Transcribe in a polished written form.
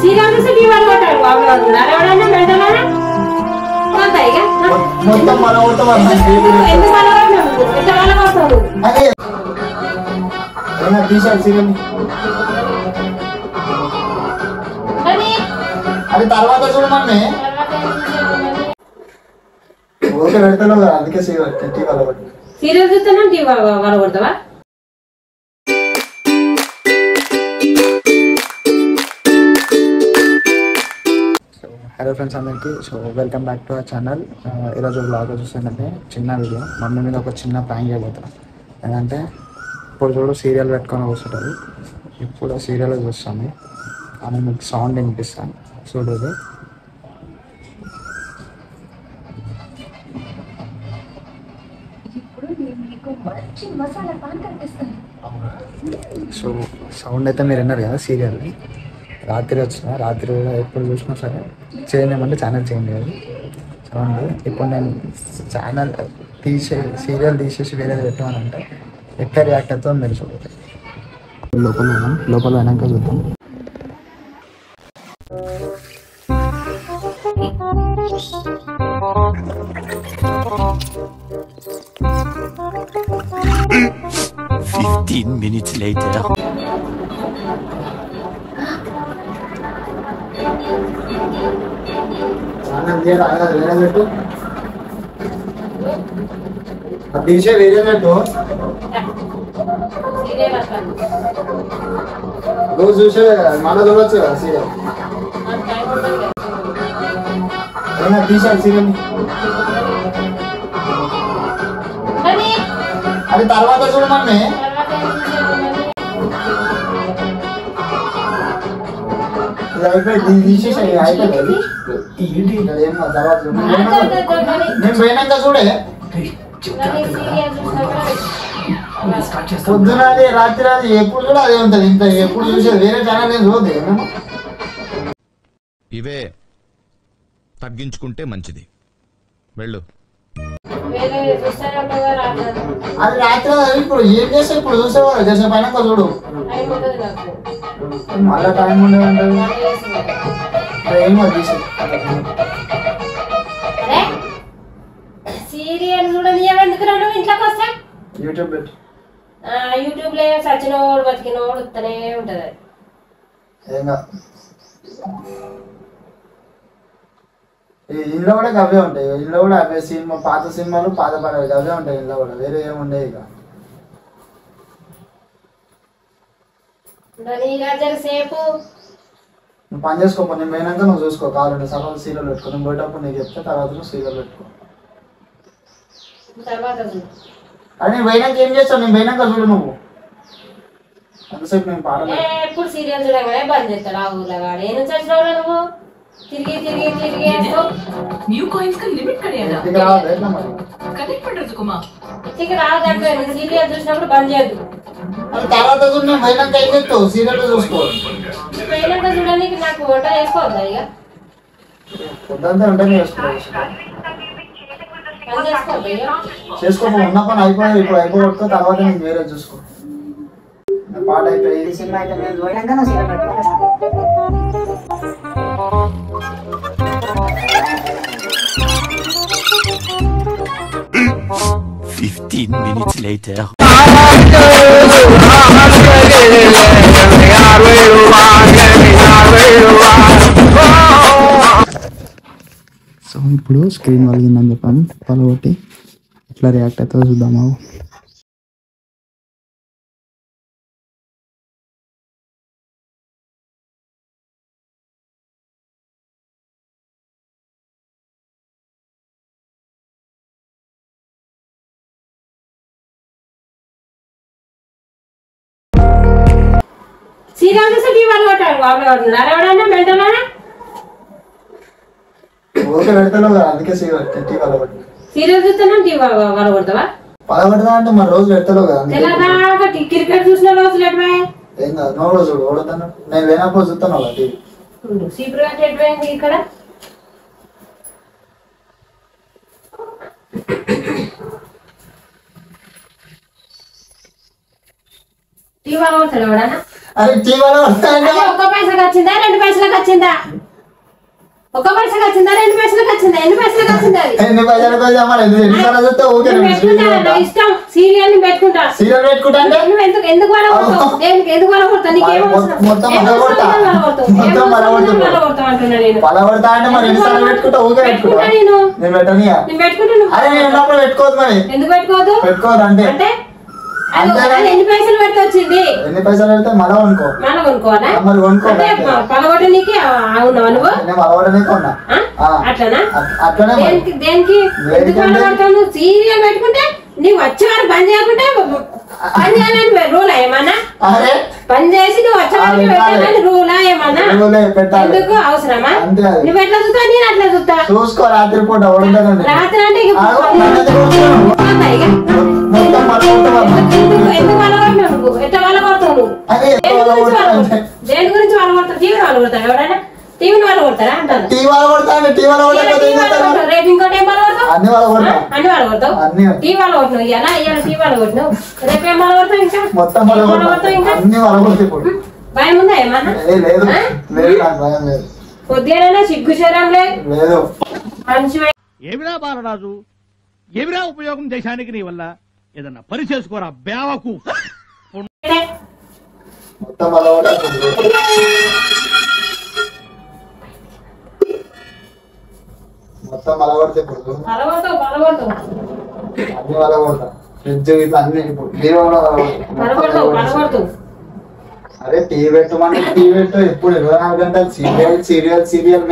Serial చూసి TV వాళ్ళు కొట్టారు ఎవడన్నా వెంటనే మొత్తం మన ఎందుకు ఎట్లా వాళ్ళ వస్తాడు తీసాడు సీరియల్ అది తర్వాత చూడమని ఓకే పెడతాను కదా అందుకే టీవీ వాళ్ళ సీరియల్ చూస్తాను టీవీ వాళ్ళ కొడతావా హలో ఫ్రెండ్స్ అందరికీ so welcome back to our channel. ఈరోజు బ్లాగ్ చూస్తుందంటే చిన్న వీడియో మమ్మీ మీద ఒక చిన్న ప్రాంక్ చేయబోతున్నాం. ఏంటంటే ఇప్పుడు చూడు సీరియల్ పెట్టుకొని కూర్చుంటుంది. ఇప్పుడు సీరియల్ చూస్తాను అని మీకు సౌండ్ వినిపిస్తాను చూడదు. సో సౌండ్ అయితే మీరు విన్నారు కదా సీరియల్. రాత్రి వచ్చిన రాత్రి ఎప్పుడు చూసినా సరే చేంజ్ చేయమంటే ఛానల్ చేంజ్ చేయాలి సౌండ్. ఇప్పుడు నేను ఛానల్ సీరియల్ తీసేసి వేరేది పెట్టామనంటే ఎక్కడ రియాక్ట్ అవుతుందో మీరు చూడాలి. లోపల అయినాక చూద్దాం. Minutes later. తీసే వేరే పెట్టు రోజు చూసే మన చూడొచ్చు కదా సీరియల్. తీసాడు సీరియల్ అది తర్వాత చూడమని తీసేసి అయిపోయింది. తర్వాత నేను పోయినాక చూడే పొద్దున అది రాత్రి అది ఎప్పుడు కూడా అదే ఉంటది. ఇంత ఎప్పుడు చూసేది వేరే ఛానల్ ఏం చూడదు. ఇవే తగ్గించుకుంటే మంచిది. వెళ్ళు. అది రాత్రి ఇప్పుడు ఏం చేస్తే ఇప్పుడు చూసేవారు చేసే పైన చూడు మళ్ళా టైం ఉండేది ఏమో తీసి సీరియల్ చూడని ఎందుకు రాను ఇంట్లోకి వస్తా యూట్యూబ్ పెట్టి యూట్యూబ్ లో సచ్చినోడు బతికినోడు వస్తూనే ఉంటది. ఏంగా ఇంట్లో కూడా అవే ఉంటాయి. ఇంట్లో కూడా అవే సినిమా పాత సినిమాలు పాత పాటలు అవే ఉంటాయి. ఇంట్లో కూడా వేరే ఏముండే ఇక సేపు నువ్వు పని చేసుకోపో. నేను పోయినాక నువ్వు చూసుకో. కావాలంటే సగం సీరియల్ పెట్టుకో. నేను పోయేటప్పుడు నీకు చెప్తే తర్వాత నువ్వు సీరియల్ పెట్టుకో. అది నేను పోయినాక ఏం చేస్తావు? నేను పోయినాక చూడు నువ్వు అంతసేపు నేను పాట ఎప్పుడు సీరియల్ చూడగానే బంద్ చేస్తాడు. ఆ ఊర్లో వాడు ఏం చచ్చినావు నువ్వు తిరిగి తిరిగి తిరిగి न्यू कॉइंस का लिमिट करेगा कनेक्ट पड़றது కుమా ఇతికి రాదంటే సీరియల్ చూసినప్పుడు బంద్ చేయదు. అది తర్వాత చూడు. నేను పోయినాక ఏం చెప్తావు? సీరియల్ చూసుకో. పోయినాక చూడడానికి నాకు వంట చేసుకోవద్దా ఇక పొద్దంతా వంటనే చేసుకోవచ్చు. పని చేసుకోవద్దా ఇక చేసుకో. ఉన్న పని అయిపోయి ఇప్పుడు అయిపోగొట్టుకో. తర్వాత నేను వేరే చూసుకో. పాట అయిపోయి సినిమా అయితే నేను పోయినాక నా సీరియల్ పెట్టుకో. 15 minutes later. సో ఇప్పుడు స్క్రీన్ వలిగిందని చెప్పాను. పలగొట్టి ఎట్లా రియాక్ట్ అవుతుందో చూద్దామా. సీరియల్ చూసి టీవీ వాళ్ళు కొట్టారు ఎవడన్నా వెంటనే ఓకే పెడతాను కదా అందుకే టీవీ వాళ్ళ సీరియల్ చూస్తాను టీవీ వాళ్ళు కొడతావా పదకొడదా అంటే మన రోజు పెడతావు కదా. క్రికెట్ చూసిన రోజులు ఎట్లా ఏం కాదు. నో రోజు ఓడతాను. నేను లేనప్పుడు చూస్తాను అలా టీవీ. సీపురు అంటే ఎట్లయింది ఇక్కడ టీవీ వాళ్ళు కొడతాడు ఎవడన్నా అరే టీవీలో ఒక్క పైసలకు వచ్చిందా 2 పైసలకు వచ్చిందా ఒక పైసకి వచ్చిందా 2 పైసలకు వచ్చిందా ఎన్ని పైసలకు వచ్చిందా అది ఎన్ని పైసలకు వచ్చా మరి ఎన్నిసార్లు చూస్తే ఊకే నా ఇష్టం సీరియల్ ని పెట్టుకుంటా సీరియల్ పెట్టుకుంటా అంటే నువ్వు ఎందుకు వలగొడతావు దేనికి ఎందుకు వలగొడతావు నీకేం అవసరం మొత్తం పలగొడతా మొత్తం పలగొడతా అంటున్నా నేను పలగొడతా అంటే మరి ఎన్నిసార్లు పెట్టుకుంటా ఊకే పెట్టుకుంటా నేను పెట్టనియా నేను పెట్టుకుంటా నువ్వు అరే నేను ఉన్నప్పుడు పెట్టుకోవద్దు మరి ఎందుకు పెట్టుకోవద్దు పెట్టుకోవద్దు అంటే ఎన్ని పైసలు పెడితే వచ్చింది ఎన్ని పైసలు పెడితే మళ్ళా కొనుక్కో మళ్ళీ కొనుక్కోవాలా మరి కొనుక్కో పలగొట్టనీకి అవునా నువ్వు నేను పలగొడనీకి ఉన్నా అట్లనా అట్లనే దేనికి ఎందుకు పలగొడతావు నువ్వు సీరియల్ పెట్టుకుంటే నీవు వచ్చే వారు బంద్ చేయకుంటే పని చేయాలని రూల్ ఏమన్నా అరే పని చేసి నువ్వు వచ్చే వారికి పెట్టాలని రూలా ఏమన్నా ఎందుకు అవసరమా నువ్వు ఎట్లా చూస్తా నేను అట్లా చూస్తా చూసుకో రాత్రి పూట రాత్రి అంటే ఎందుకు వలగొట్టినావు నువ్వు ఎట్లా వలగొడతావు నువ్వు దేని గురించి వలగొడతావు టీవీ వలగొడతావు ఎవరైనా టీవీని వలగొడతారా అంటారు రేపు ఇంకోటి ఏం వలగొడతావు అన్ని వలగొడతావు టీవీ వలగొట్టినావు ఇలా టీవీ వలగొట్టినావు రేపు ఏం వలగొడతావు ఇంకా మొత్తం వలగొడతావు ఇంకా భయం ఉందా ఏమన్నా కొద్దిగా సిగ్గు శరం లేదు మంచి ఏమిరా బాలరాజు ఏమిరా ఉపయోగం దేశానికి నీ వల్ల ఏదన్నా పని చేసుకోరా బేవకు మొత్తం బలగొడితే అన్ని బలగొడతా ఫ్రిడ్జ్ ఇట్లా అన్ని హీరో కూడా అరే టీవీ పెట్టమని టీవీ పెట్టు ఎప్పుడు 24 గంటలు సీరియల్